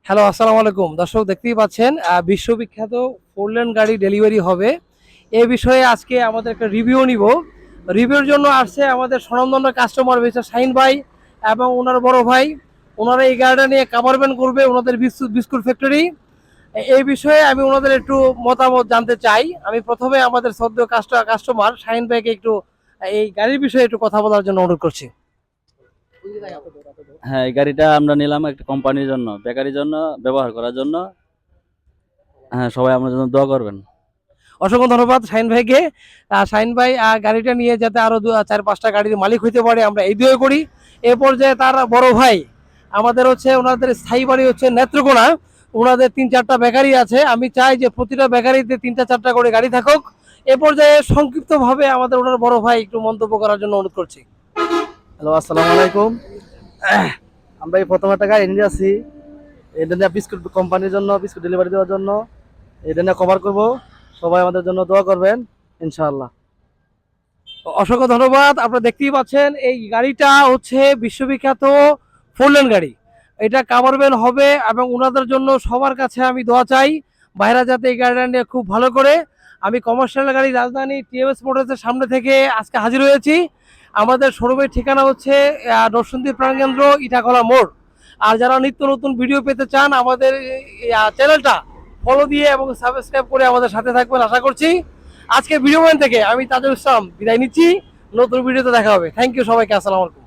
Hello, আসসালামু আলাইকুম। দর্শক দেখতেই পাচ্ছেন বিশ্ববিখ্যাত 4 লেন গাড়ি ডেলিভারি হবে। এ বিষয়ে আজকে আমাদের একটা রিভিউ নিব। রিভিউর জন্য আসছে আমাদের স্বনামধন্য কাস্টমার মিস্টার শাহিন ভাই এবং ওনার বড় ভাই। ওনারা এই গাড়িটা নিয়ে কাভার ভ্যান করবে ওনাদের বিস্কুট ফ্যাক্টরি। এই বিষয়ে আমি ওনাদের একটু মতামত জানতে চাই। আমি প্রথমে আমাদের শ্রদ্ধেয় কাস্টমার শাহিন ভাইকে একটু এই গাড়ির বিষয়ে একটু কথা বলার জন্য অনুরোধ করছি। হ্যাঁ, এই গাড়িটা আমরা নিলাম একটা কোম্পানির জন্য, বেকারির জন্য, ব্যবহার করার জন্য। হ্যাঁ, সবাই আমার জন্য দোয়া করবেন। অসংখ্য ধন্যবাদ শাহিন ভাইকে। শাহিন ভাই গাড়িটা নিয়ে যাতে আরো 4-5টা গাড়ির মালিক হইতে পারে আমরা এই দোয়া করি। এ পর্যায়ে তার বড় ভাই আমাদের হচ্ছে ওনাদের স্থায়ী বাড়ি হচ্ছে নেত্রকোনা। ওনাদের 3-4টা বেকারি আছে। আমি চাই যে প্রতিটা বেকারিতে 3টা-4টা করে গাড়ি থাকুক। এ পর্যায়ে সংক্ষিপ্তভাবে আমাদের ওনার বড় ভাই একটু মন্তব্য করার জন্য অনুরোধ করছি। হ্যালো, আসসালামু আলাইকুম। আমরা এই প্রথম একটা গাড়ি নিয়ে আসি। এটা নিয়ে বিস্কুট কোম্পানির জন্য, বিস্কুট ডেলিভারি দেওয়ার জন্য এটা নিয়ে কভার করবো। সবাই আমাদের জন্য দোয়া করবেন ইনশাআল্লাহ। অসংখ্য ধন্যবাদ। আপনারা দেখতেই পাচ্ছেন এই গাড়িটা হচ্ছে বিশ্ববিখ্যাত 4 লেন গাড়ি। এটা কাভার ভ্যান হবে এবং ওনাদের জন্য সবার কাছে আমি দোয়া চাই ভাইরা যাতে এই গাড়িটা নিয়ে খুব ভালো করে। আমি কমার্শিয়াল গাড়ি রাজধানী টিএমএস মোটরসের সামনে থেকে আজকে হাজির হয়েছি। আমাদের শোরুমের ঠিকানা হচ্ছে নরসিংদী প্রাণকেন্দ্র, ইটাখলা মোড়। আর যারা নিত্য নতুন ভিডিও পেতে চান আমাদের চ্যানেলটা ফলো দিয়ে এবং সাবস্ক্রাইব করে আমাদের সাথে থাকবেন আশা করছি। আজকে ভিডিও পয়েন্ট থেকে আমি তাজুল ইসলাম বিদায় নিচ্ছি। নতুন ভিডিওতে দেখা হবে। থ্যাংক ইউ সবাইকে। আসসালামু আলাইকুম।